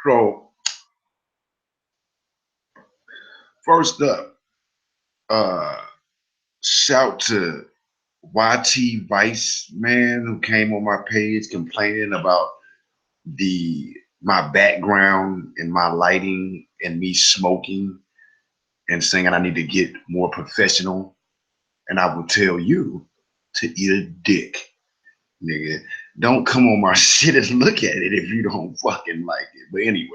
So first up, uh, shout to YT Vice man who came on my page complaining about the my background and my lighting and me smoking and saying I need to get more professional. And I will tell you to eat a dick, nigga. Don't come on my shit and look at it if you don't fucking like it. But anyway,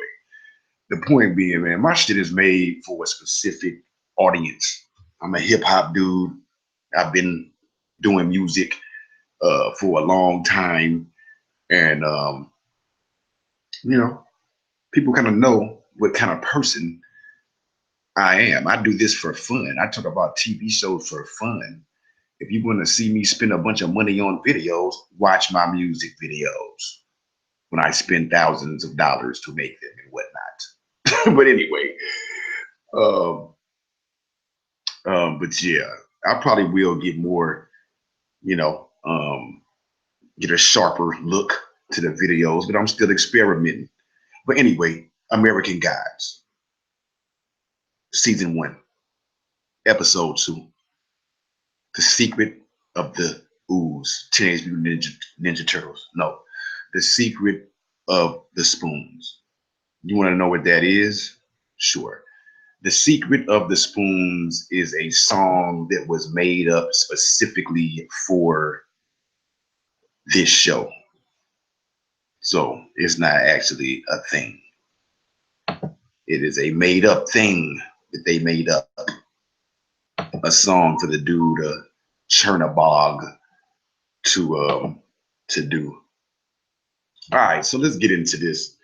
the point being, man, my shit is made for a specific audience. I'm a hip hop dude. I've been doing music for a long time, and you know, people kind of know what kind of person I am. I do this for fun. I talk about TV shows for fun. If you want to see me spend a bunch of money on videos, watch my music videos when I spend thousands of dollars to make them and whatnot. But anyway, um, but yeah, I probably will get more, you know, get a sharper look to the videos, but I'm still experimenting. But anyway, American Gods, season one, episode two, The Secret of the Ooze, Teenage Mutant Ninja Turtles. No, The Secret of the Spoons. You want to know what that is? Sure. The Secret of the Spoons is a song that was made up specifically for this show. So it's not actually a thing. It is a made up thing that they made up. A song for the dude Chernabog to do. All right, so let's get into this.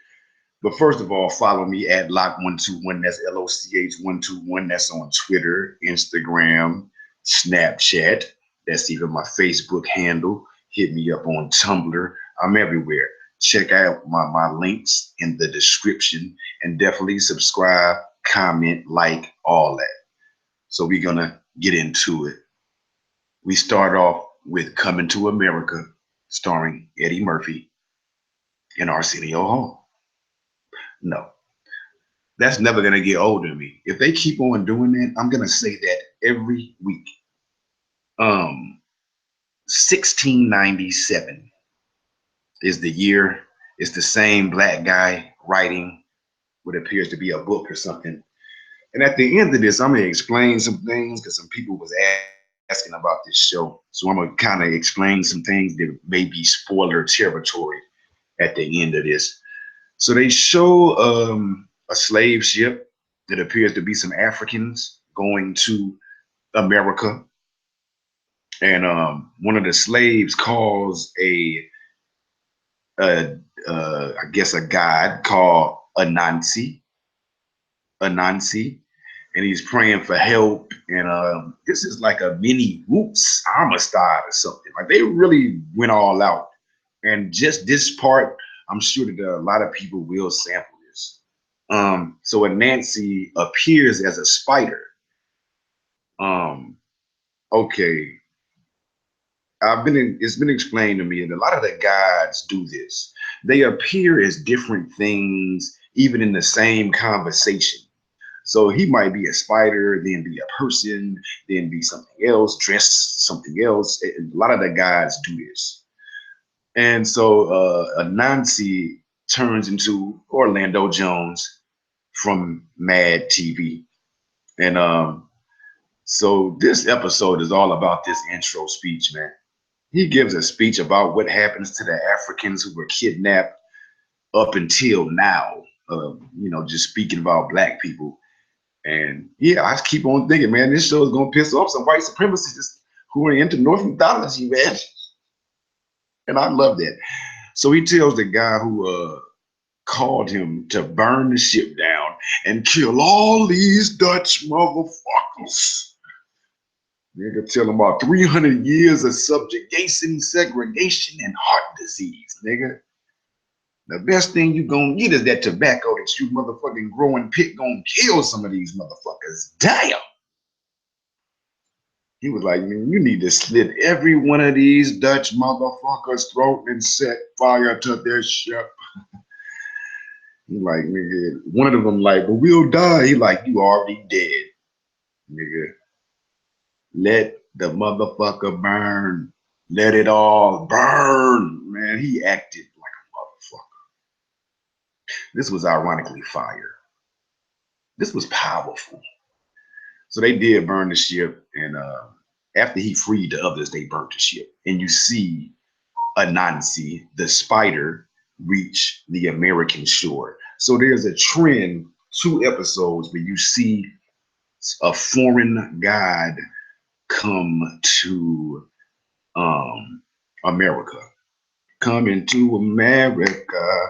But first of all, follow me at Loch121. That's LOCH121. That's on Twitter, Instagram, Snapchat. That's even my Facebook handle. Hit me up on Tumblr. I'm everywhere. Check out my links in the description and definitely subscribe, comment, like, all that. So we're going to get into it. We start off with Coming to America, starring Eddie Murphy and Arsenio Hall. No, that's never gonna get old to me. If they keep on doing that, I'm gonna say that every week. Um, 1697 is the year. It's the same black guy writing what appears to be a book or something. And at the end of this, I'm gonna explain some things because some people was asking about this show. So I'm gonna kind of explain some things that may be spoiler territory at the end of this. So they show a slave ship that appears to be some Africans going to America, and one of the slaves calls a I guess a god called Anansi, and he's praying for help. And this is like a mini Whoops Amistad or something. Like they really went all out. And just this part, I'm sure that a lot of people will sample this. So Anansi appears as a spider. Um, okay, it's been explained to me, and a lot of the guides do this. They appear as different things, even in the same conversation. So he might be a spider, then be a person, then be something else, dressed something else. A lot of the guys do this. And so Anansi turns into Orlando Jones from Mad TV. And so this episode is all about this intro speech, man. He gives a speech about what happens to the Africans who were kidnapped up until now. Just speaking about black people. And yeah, I just keep on thinking, man, this show is gonna piss off some white supremacists who are into North mythology, man. And I love that. So he tells the guy who called him to burn the ship down and kill all these Dutch motherfuckers. Nigga tell him about 300 years of subjugation, segregation, and heart disease, nigga. The best thing you gonna get is that tobacco that you motherfucking growing pit gonna kill some of these motherfuckers. Damn. He was like, man, you need to slit every one of these Dutch motherfuckers' throat and set fire to their ship. Like, nigga, one of them like, but we'll die. He like, you already dead, nigga. Let the motherfucker burn. Let it all burn. Man, he acted like a motherfucker. This was ironically fire. This was powerful. So they did burn the ship, and after he freed the others, they burnt the ship. And you see Anansi, the spider, reach the American shore. So there's a trend, 2 episodes, where you see a foreign god come to America. Coming to America.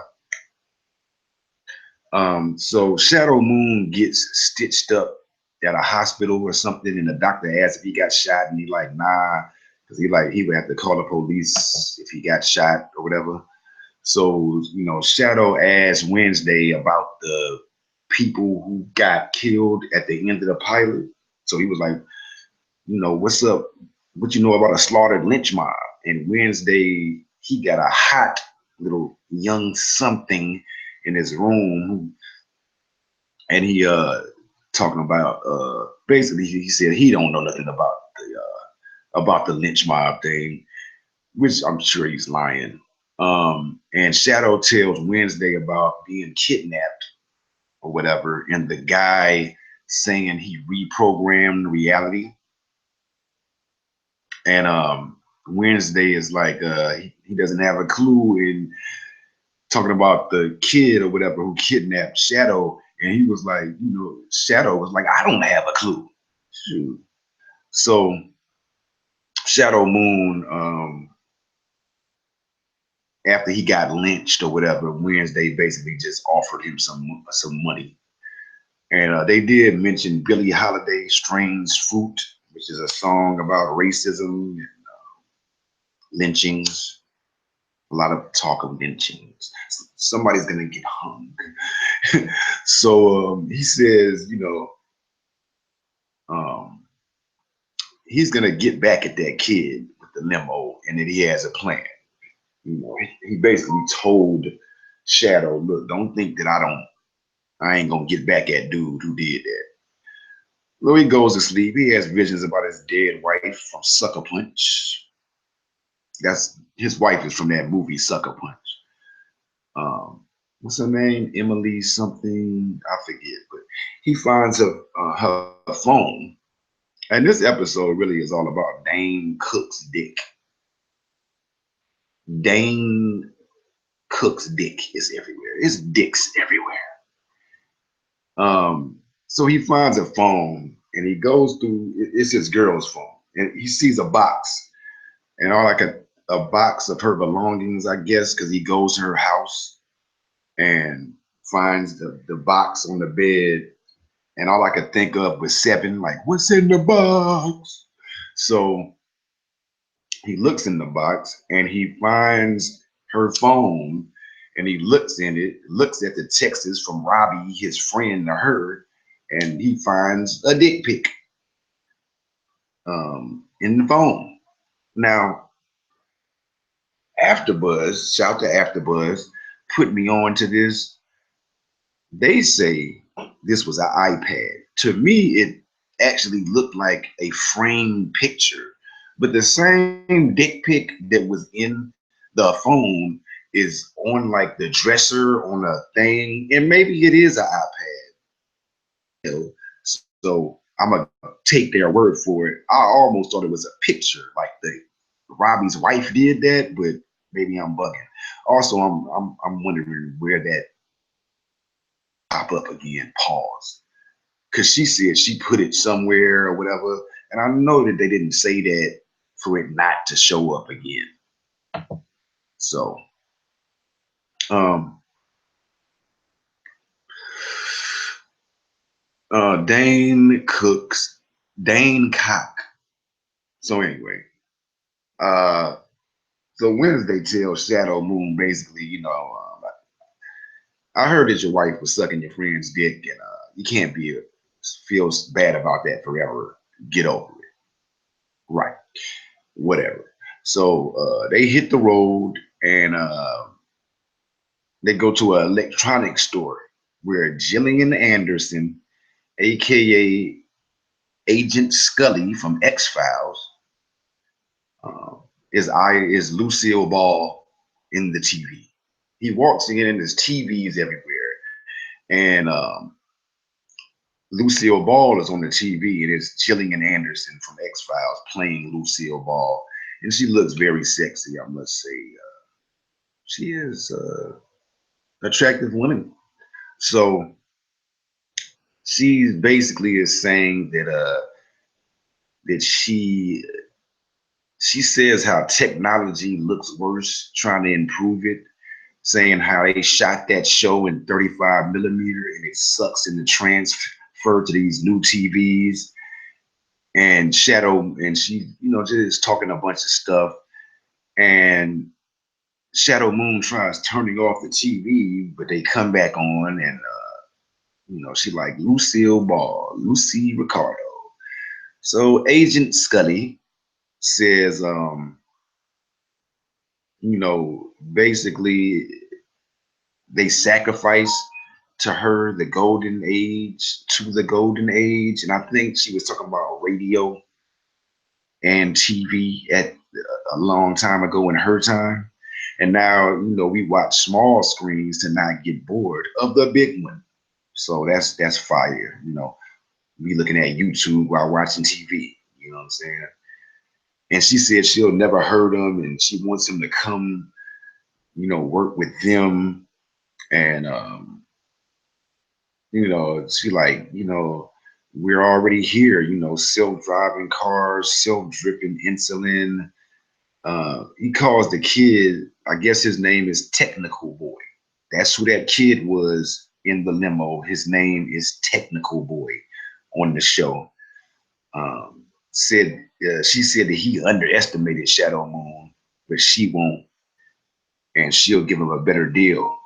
So Shadow Moon gets stitched up at a hospital or something, and the doctor asks if he got shot, and he like, nah, because he would have to call the police if he got shot or whatever. So, Shadow asked Wednesday about the people who got killed at the end of the pilot. So he was like, what's up? What you know about a slaughtered lynch mob? And Wednesday, he got a hot little young something in his room, and he talking about basically he said he don't know nothing about the lynch mob thing, which I'm sure he's lying. And Shadow tells Wednesday about being kidnapped or whatever, and the guy saying he reprogrammed reality. And Wednesday is like he doesn't have a clue, and talking about the kid or whatever who kidnapped Shadow, and he was like, Shadow was like, I don't have a clue. Shoot. So Shadow Moon, after he got lynched or whatever, Wednesday basically just offered him some money. And they did mention Billie Holiday's "Strange Fruit," which is a song about racism and lynchings. A lot of talk of lynchings. Somebody's gonna get hung. So he says, um, he's gonna get back at that kid with the limo, and that he has a plan. He basically told Shadow, look, don't think that I ain't gonna get back at dude who did that. Well, he goes to sleep. He has visions about his dead wife from Sucker Punch. That's his wife is from that movie Sucker Punch. What's her name? Emily something. I forget. But he finds her phone, and this episode really is all about Dane Cook's dick. Dane Cook's dick is everywhere. His dick's everywhere. So he finds a phone, and he goes through. It's his girl's phone, and he sees a box, and all like a box of her belongings, I guess, because he goes to her house and finds the box on the bed, and all I could think of was Seven, like, what's in the box? So he looks in the box and he finds her phone, and he looks in it, looks at the texts from Robbie, his friend, to her, and he finds a dick pic in the phone. Now, AfterBuzz, shout to AfterBuzz, put me on to this. They say this was an iPad. To me, it actually looked like a framed picture, but the same dick pic that was in the phone is on like the dresser on a thing, and maybe it is an iPad. So I'm gonna take their word for it. I almost thought it was a picture, like the Robbie's wife did that, but maybe I'm bugging. Also, I'm wondering where that pop up again. Pause. Because she said she put it somewhere or whatever. And I know that they didn't say that for it not to show up again. So, um, Dane Cock. So anyway, uh, so Wednesday tells Shadow Moon basically, I heard that your wife was sucking your friend's dick, and you can't feel bad about that forever. Get over it. Right. Whatever. So they hit the road, and They go to an electronics store where Gillian Anderson, aka Agent Scully from X Files, uh, is Lucille Ball in the TV. He walks in and there's TVs everywhere, and Lucille Ball is on the TV, and it's Gillian Anderson from X Files playing Lucille Ball, and she looks very sexy, I must say. She is attractive woman. So she basically is saying that she says how technology looks worse, trying to improve it, saying how they shot that show in 35 millimeter and it sucks in the transfer to these new TVs. And she, just talking a bunch of stuff. And Shadow Moon tries turning off the TV, but they come back on, and she like Lucille Ball, Lucy Ricardo. So Agent Scully says, basically they sacrifice to her the golden age, and I think she was talking about radio and TV at a long time ago in her time. And now, we watch small screens to not get bored of the big one. So that's fire. We looking at YouTube while watching TV. You know what I'm saying? And she said she'll never hurt him, and she wants him to come, work with them. And she like, we're already here. Self-driving cars, self-dripping insulin. He calls the kid, I guess his name is Technical Boy. That's who that kid was in the limo. His name is Technical Boy on the show. She said that he underestimated Shadow Moon, but she won't, and she'll give him a better deal.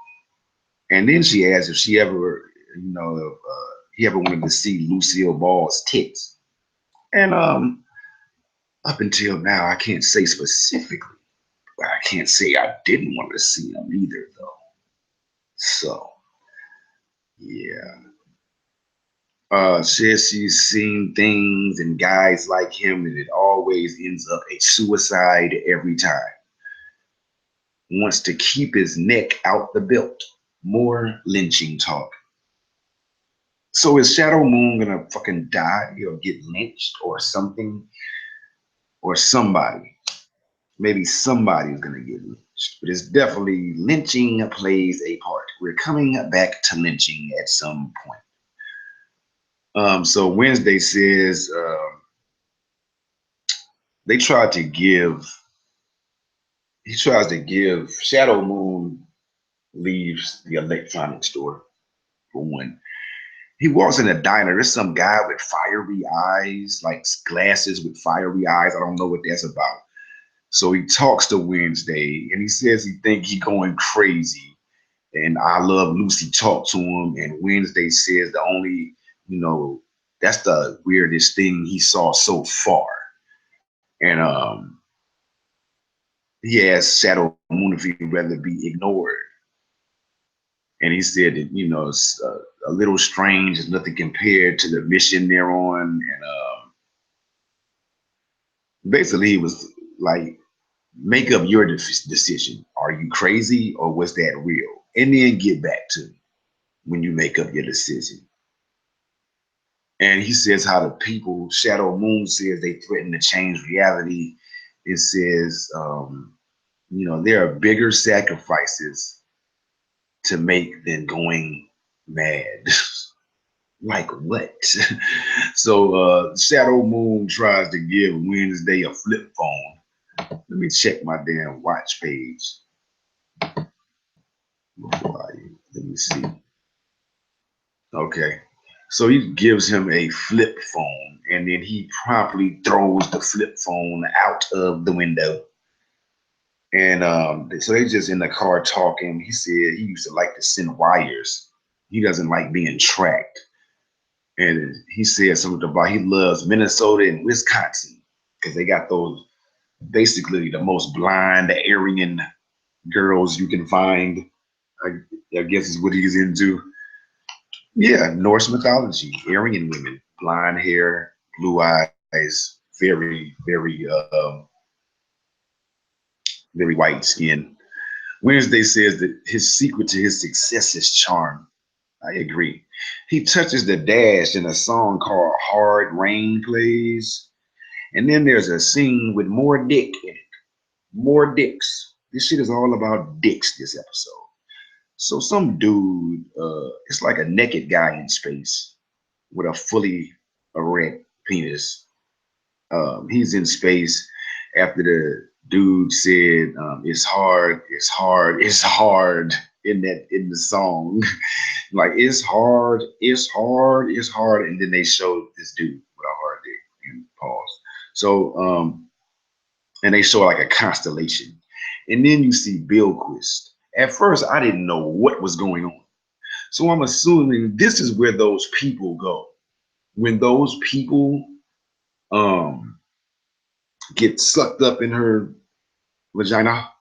And then she asked if she ever, if he ever wanted to see Lucille Ball's tits. And up until now, I can't say specifically, but I can't say I didn't want to see them either, though. So, yeah. Says she's seen things and guys like him, and it always ends up a suicide every time. Wants to keep his neck out the belt. More lynching talk. So is Shadow Moon gonna fucking die or get lynched or something? Or somebody? Maybe somebody's gonna get lynched. But it's definitely lynching plays a part. We're coming back to lynching at some point. So Wednesday says they tried to give. He tries to give Shadow Moon leaves the electronics store for one. He walks in a diner. There's some guy with fiery eyes, like glasses with fiery eyes. I don't know what that's about. So he talks to Wednesday, and he says he think he going crazy. And I Love Lucy talked to him, and Wednesday says the only, that's the weirdest thing he saw so far. And he asked Shadow Moon if he'd rather be ignored. And he said that, it's a little strange, it's nothing compared to the mission they're on. And basically, he was like, make up your decision. Are you crazy or was that real? And then get back to me when you make up your decision. And he says how the people, Shadow Moon says they threaten to change reality. It says, there are bigger sacrifices to make than going mad. Like what? So Shadow Moon tries to give Wednesday a flip phone. Let me check my damn watch page before let me see. Okay. So he gives him a flip phone, and then he promptly throws the flip phone out of the window. And so they just in the car talking. He said he used to like to send wires. He doesn't like being tracked. And he said something about he loves Minnesota and Wisconsin because they got those basically the most blind Aryan girls you can find. I guess is what he's into. Yeah, Norse mythology, Aryan women, blonde hair, blue eyes, very white skin. Wednesday says that his secret to his success is charm. I agree. He touches the dash in a song called Hard Rain plays. And then there's a scene with more dick in it. More dicks. This shit is all about dicks this episode. So some dude, it's like a naked guy in space with a fully erect penis. He's in space after the dude said, "It's hard, it's hard, it's hard" in the song. Like it's hard, it's hard, it's hard, and then they showed this dude with a hard dick and pause. So and they show like a constellation, and then you see Billquist. At first, I didn't know what was going on, so I'm assuming this is where those people go when those people um get sucked up in her vagina.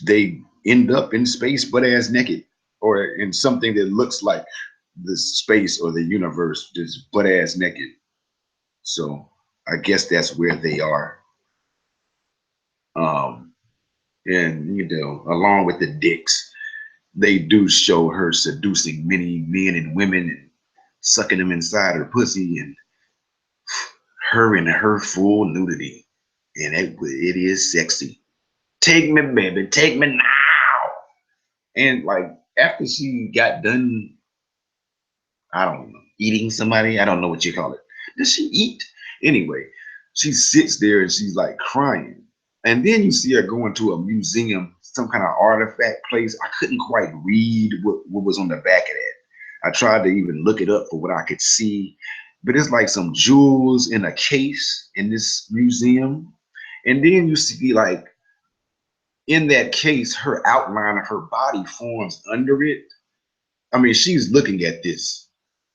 They end up in space butt ass naked, or in something that looks like the space or the universe, just butt ass naked. So I guess that's where they are. Um, and along with the dicks, they do show her seducing many men and women and sucking them inside her pussy and her in her full nudity. And it is sexy. Take me, baby, take me now. And like after she got done, I don't know, eating somebody, I don't know what you call it. Does she eat? Anyway, she sits there and she's like crying. And then you see her going to a museum, some kind of artifact place. I couldn't quite read what was on the back of that. I tried to even look it up for what I could see, but it's like some jewels in a case in this museum. And then you see like in that case, her outline of her body forms under it. I mean, she's looking at this.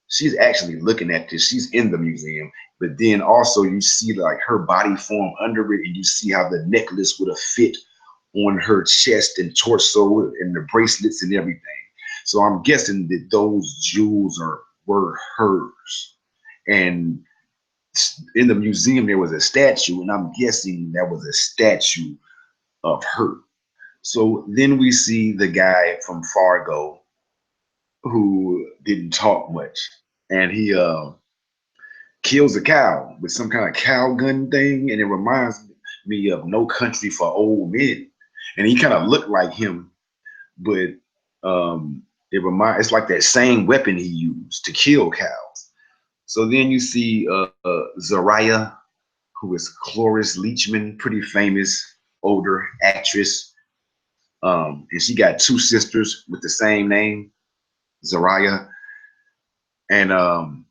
She's actually looking at this. She's in the museum, but then also you see like her body form under it, and you see how the necklace would have fit on her chest and torso and the bracelets and everything. So I'm guessing that those jewels were hers. And in the museum there was a statue, and I'm guessing that was a statue of her. So then we see the guy from Fargo who didn't talk much, and he kills a cow with some kind of cow gun thing, and it reminds me of No Country for Old Men. And he kind of looked like him, but it's like that same weapon he used to kill cows. So then you see Zariah, who is Cloris Leachman, pretty famous older actress. And she got two sisters with the same name, Zariah, and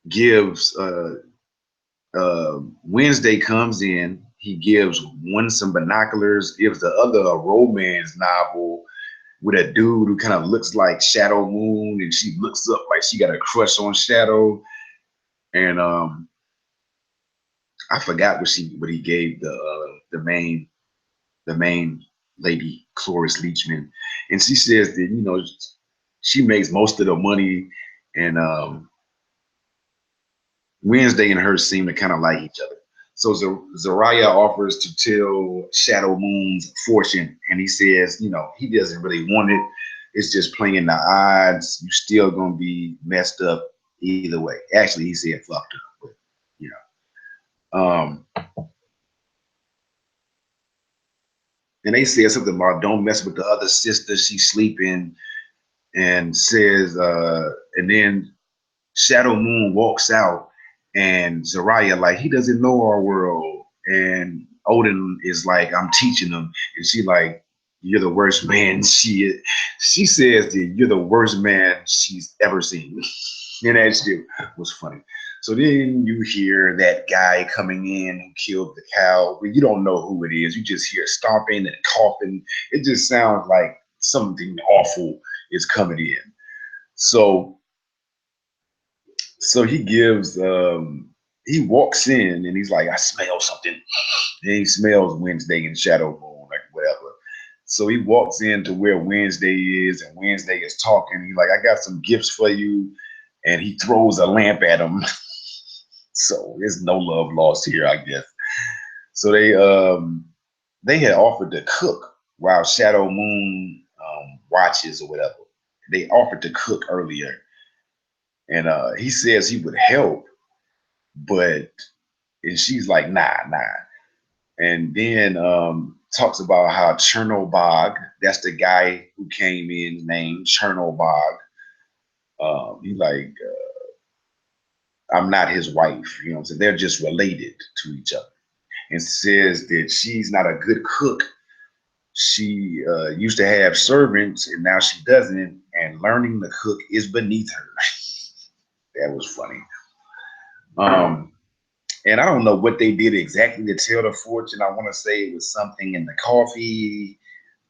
gives Wednesday comes in. He gives one some binoculars, gives the other a romance novel with a dude who kind of looks like Shadow Moon, and she looks up like she got a crush on Shadow. And I forgot what he gave the main lady, Cloris Leachman, and she says that she makes most of the money, and Wednesday and her seem to kind of like each other. So Zariah offers to tell Shadow Moon's fortune, and he says, he doesn't really want it. It's just playing the odds. You're still gonna be messed up either way. Actually, he said fucked up, but you um, and they said something about don't mess with the other sister. She's sleeping, and says, and then Shadow Moon walks out, and Zariah like he doesn't know our world, and Odin is like I'm teaching him, and she like you're the worst man she says that you're the worst man she's ever seen, and that shit was funny. So then you hear that guy coming in who killed the cow, but you don't know who it is. You just hear stomping and coughing. It just sounds like something awful is coming in. So so he walks in and he's like, I smell something. And he smells Wednesday and Shadow Moon, like whatever. So he walks into where Wednesday is, and Wednesday is talking. He's like, I got some gifts for you. And he throws a lamp at him. So there's no love lost here, I guess. So they had offered to cook while Shadow Moon watches or whatever. They offered to cook earlier. And he says he would help, but and she's like, nah. And then talks about how Chernobog, that's the guy who came in named Chernobog. He's like, I'm not his wife, you know what I'm saying? They're just related to each other. And says that she's not a good cook. She used to have servants and now she doesn't, and learning to cook is beneath her. That was funny. And I don't know what they did exactly to tell the fortune. I want to say it was something in the coffee.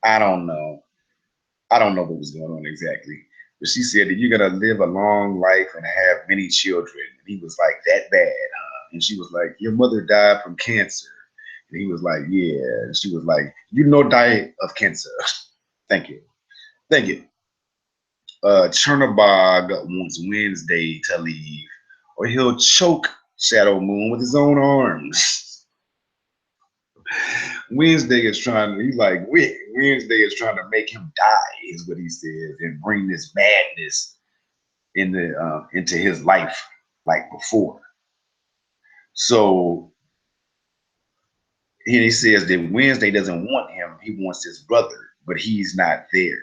I don't know. I don't know what was going on exactly. But she said that you're gonna live a long life and have many children. And he was like, that bad, huh? And she was like, your mother died from cancer. And he was like, yeah. And she was like, you know, die of cancer. Thank you. Thank you. Chernobog wants Wednesday to leave, or he'll choke Shadow Moon with his own arms. Wednesday is trying to, he's like, Wednesday is trying to make him die, is what he says, and bring this madness into his life like before. So he says that Wednesday doesn't want him, he wants his brother, but he's not there.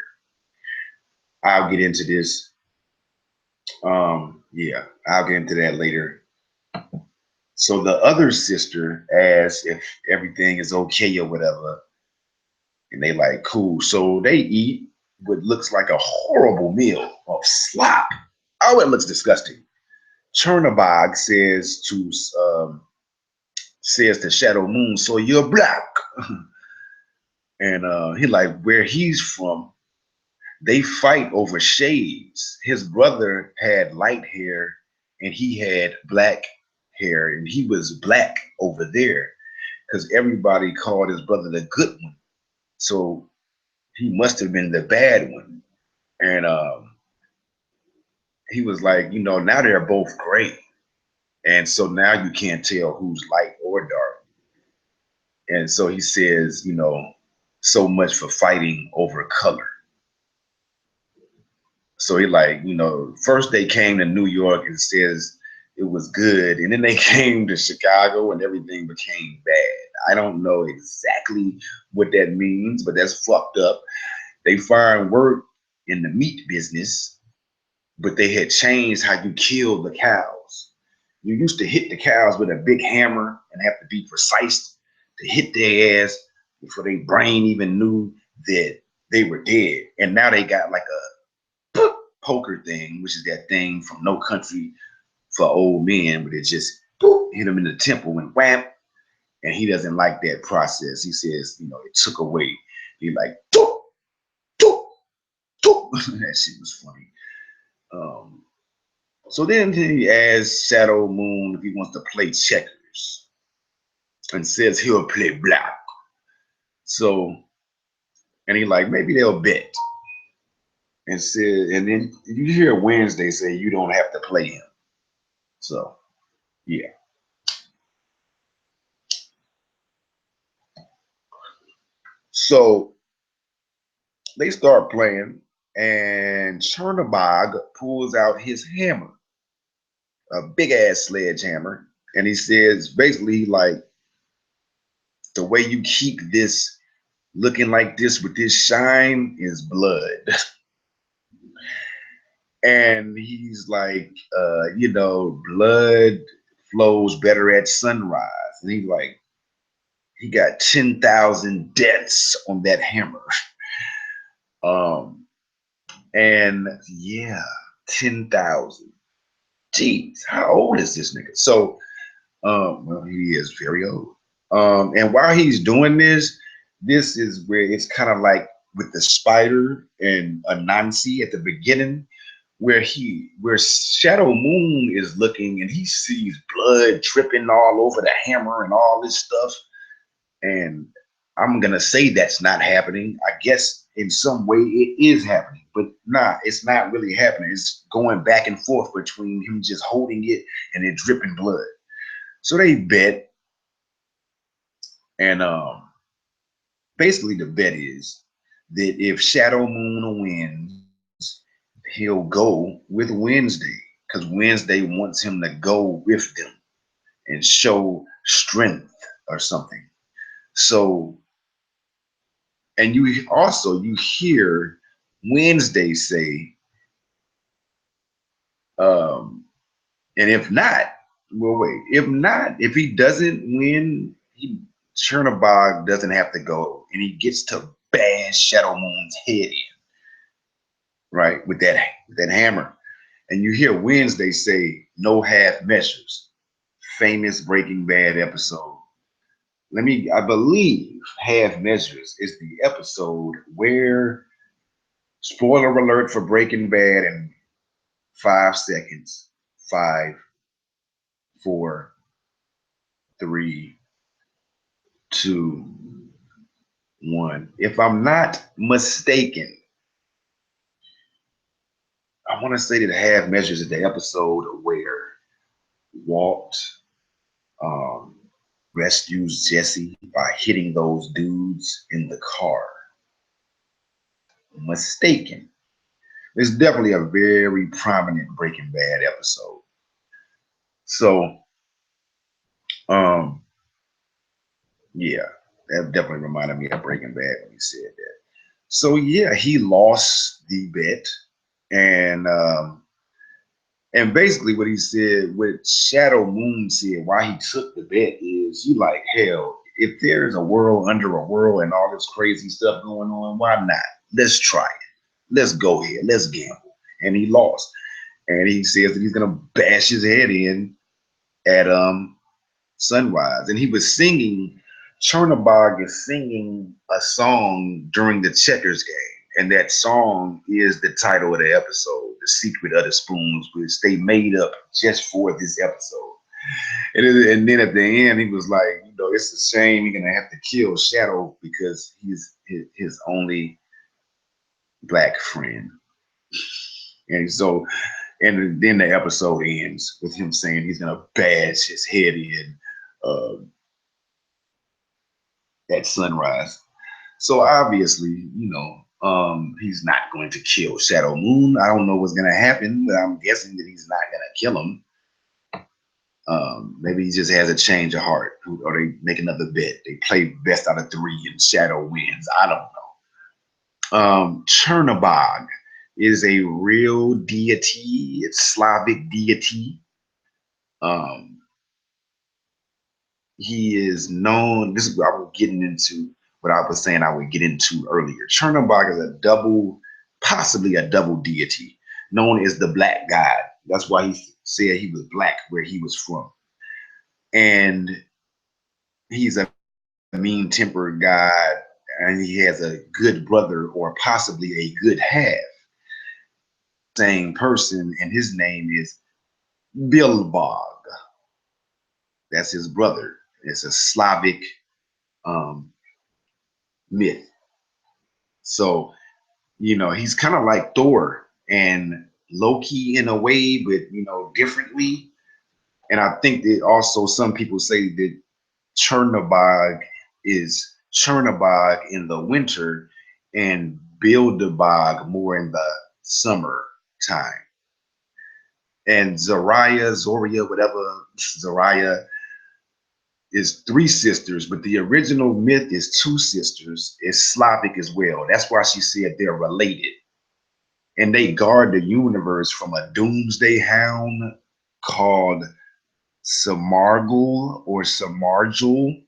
I'll get into this. Yeah, I'll get into that later. So the other sister asks if everything is okay or whatever. And they like, cool. So they eat what looks like a horrible meal of slop. Oh, it looks disgusting. Chernobog says to Shadow Moon, so you're black. And he like, where he's from, they fight over shades. His brother had light hair and he had black hair, and he was black over there because everybody called his brother the good one. So he must have been the bad one. And he was like, you know, now they're both gray. And so now you can't tell who's light or dark. And so he says, you know, so much for fighting over color. So he like, you know, first they came to New York and says it was good. And then they came to Chicago and everything became bad. I don't know exactly what that means, but that's fucked up. They find work in the meat business, but they had changed how you kill the cows. You used to hit the cows with a big hammer and have to be precise to hit their ass before their brain even knew that they were dead. And now they got like a poker thing, which is that thing from No Country for Old Men, but it just hit him in the temple and wham. And he doesn't like that process. He says, you know, it took away. He like, doop, doop, doop. That shit was funny. So then he asks Shadow Moon if he wants to play checkers and says he'll play black. So, and he like, maybe they'll bet. And said, and then you hear Wednesday say you don't have to play him. So, yeah. So they start playing, and Chernobog pulls out his hammer, a big ass sledgehammer, and he says basically like, the way you keep this looking like this with this shine is blood. And he's like, you know, blood flows better at sunrise. And he's like, he got 10,000 deaths on that hammer. Um, and yeah, 10,000. Jeez, how old is this nigga? So, well, he is very old. And while he's doing this, this is where it's kind of like with the spider and Anansi at the beginning, where Shadow Moon is looking and he sees blood dripping all over the hammer and all this stuff. And I'm gonna say that's not happening. I guess in some way it is happening, but nah, it's not really happening. It's going back and forth between him just holding it and it dripping blood. So they bet, and basically the bet is that if Shadow Moon wins, he'll go with Wednesday because Wednesday wants him to go with them and show strength or something. So, and you hear Wednesday say, um, and if not, well, wait, if not, if he doesn't win, Chernobog doesn't have to go, and he gets to bash Shadow Moon's head in, right, with that hammer. And you hear Wednesday say, "No half measures." Famous Breaking Bad episode. I believe Half Measures is the episode where, spoiler alert for Breaking Bad in 5 seconds. Five, four, three, two, one. If I'm not mistaken, I want to say that Half Measures is the episode where Walt um, rescues Jesse by hitting those dudes in the car. Mistaken. It's definitely a very prominent Breaking Bad episode. So, um, yeah, that definitely reminded me of Breaking Bad when you said that. So yeah, he lost the bet, and basically what he said, what Shadow Moon said, why he took the bet is, you like, hell, if there's a world under a world and all this crazy stuff going on, why not? Let's try it. Let's go here. Let's gamble. And he lost. And he says that he's gonna bash his head in at Sunrise. And he was singing, Chernobog is singing a song during the checkers game. And that song is the title of the episode, The Secret of the Spoons, which they made up just for this episode. And then at the end, he was like, it's a shame you're going to have to kill Shadow because he's his only black friend. And so, and then the episode ends with him saying he's going to bash his head in uh, at Sunrise. So obviously, he's not going to kill Shadow Moon. I don't know what's going to happen, but I'm guessing that he's not going to kill him. Maybe he just has a change of heart, or they make another bet. They play best out of three, and Shadow wins. I don't know. Chernobog is a real deity. It's Slavic deity. Um, he is known. This is what I was getting into. What I was saying I would get into earlier. Chernobog is possibly a double deity, known as the Black God. That's why he said he was black where he was from. And he's a mean-tempered god, and he has a good brother or possibly a good half. Same person, and his name is Bilbog. That's his brother. It's a Slavic myth. So, he's kind of like Thor and Loki in a way, but differently. And I think that also some people say that Chernobog is Chernobog in the winter and Bilderberg more in the summer time. And Zoria, whatever, Zoria is three sisters, but the original myth is two sisters. It's Slavic as well. That's why she said they're related. And they guard the universe from a doomsday hound called Samargul or Samargul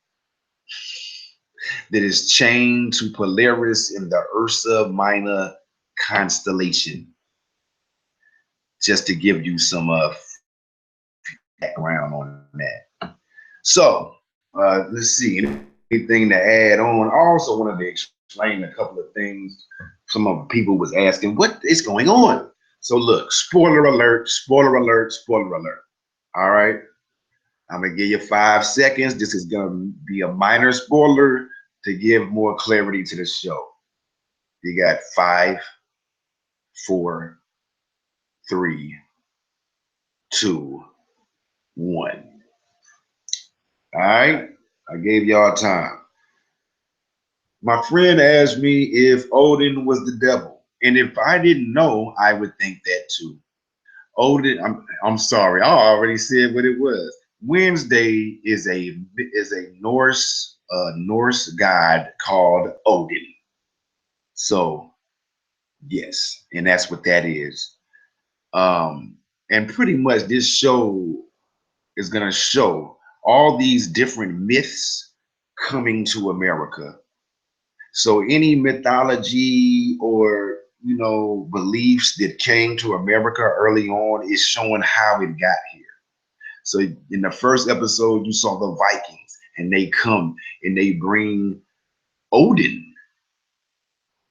that is chained to Polaris in the Ursa Minor constellation. Just to give you some background on that. So let's see, anything to add on? I also wanted to explain a couple of things. Some of the people was asking, what is going on? So look, spoiler alert, spoiler alert, spoiler alert. All right. I'm gonna give you 5 seconds. This is gonna be a minor spoiler. to give more clarity to the show. You got 5, 4, 3, 2, 1. All right, I gave y'all time. My friend asked me if Odin was the devil, and if I didn't know, I would think that too. Odin, I'm sorry, I already said what it was. Wednesday is a Norse god called Odin. So yes, and that's what that is. And pretty much this show is gonna show all these different myths coming to America. So any mythology or beliefs that came to America early on is showing how it got here. So in the first episode, you saw the Vikings, and they come and they bring Odin.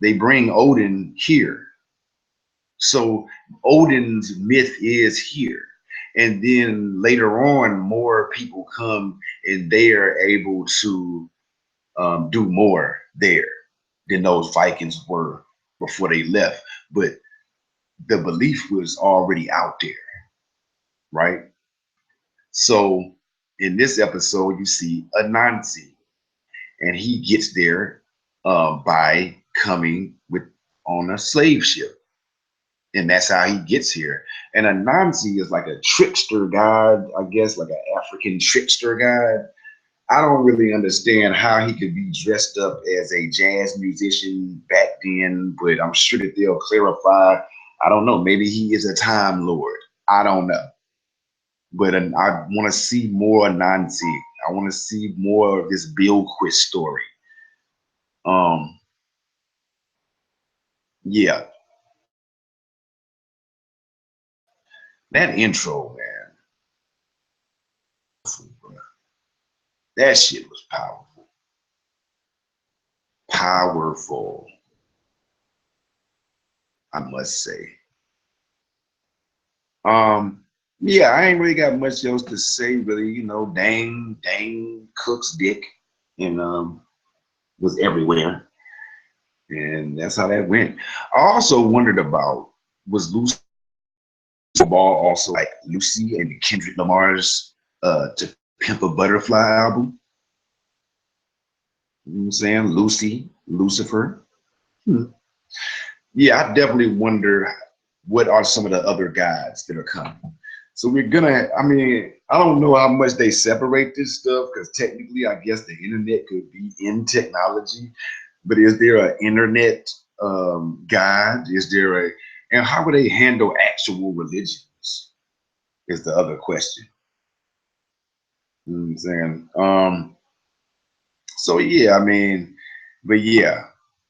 They bring Odin here. So Odin's myth is here. And then later on, more people come and they are able to do more there than those Vikings were before they left. But the belief was already out there, right? So in this episode, you see Anansi, and he gets there by coming with on a slave ship, and that's how he gets here. And Anansi is like a trickster god, I guess, like an African trickster god. I don't really understand how he could be dressed up as a jazz musician back then, but I'm sure that they'll clarify. I don't know. Maybe he is a time lord. I don't know. But I want to see more Anansi. I want to see more of this Bill Quist story. Um, yeah, that intro, man, that shit was powerful. Powerful, I must say. Um, yeah, I ain't really got much else to say, really. Dane Cook's dick and was everywhere, and that's how that went. I also wondered about, was Lucy Ball also like Lucy and Kendrick Lamar's "To Pimp a Butterfly" album? You know what I'm saying? Lucy, Lucifer. Hmm. Yeah, I definitely wonder what are some of the other guys that are coming. So I mean, I don't know how much they separate this stuff because technically, I guess the internet could be in technology, but is there an internet guide? And how would they handle actual religions? Is the other question. You know what I'm saying? So yeah, I mean, but yeah,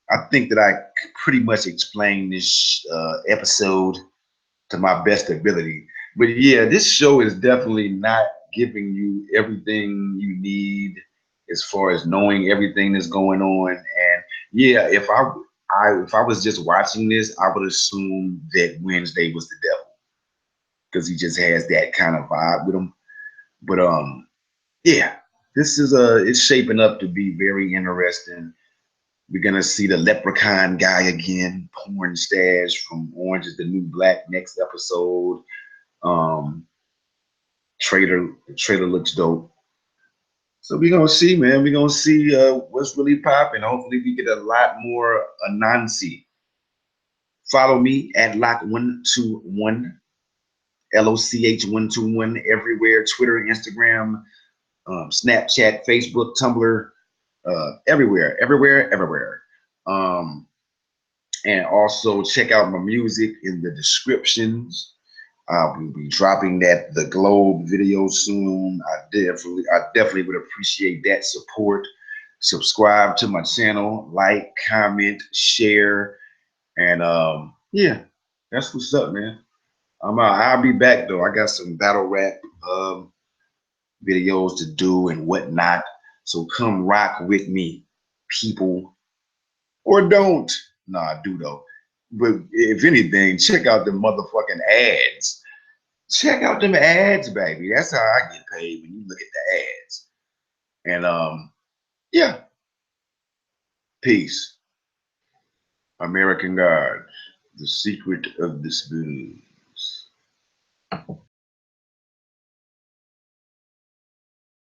I think that I pretty much explained this episode to my best ability. But yeah, this show is definitely not giving you everything you need as far as knowing everything that's going on. And yeah, if I was just watching this, I would assume that Wednesday was the devil because he just has that kind of vibe with him. But yeah, this is it's shaping up to be very interesting. We're gonna see the leprechaun guy again, porn stash from Orange is the New Black next episode. Um, the trailer looks dope. So we're gonna see, man. We're gonna see what's really popping. Hopefully, we get a lot more Anansi. Follow me at Loch121, LOCH121 everywhere: Twitter, Instagram, Snapchat, Facebook, Tumblr, everywhere. Um, and also check out my music in the descriptions. We'll be dropping the Globe video soon. I definitely would appreciate that support. Subscribe to my channel, like, comment, share, and yeah, that's what's up, man. I'll be back though. I got some battle rap videos to do and whatnot. So come rock with me, people, or don't. Nah, do though. But if anything, check out the motherfucking ads. Check out them ads, baby. That's how I get paid when you look at the ads. And yeah, Peace. American God, the secret of the spoon.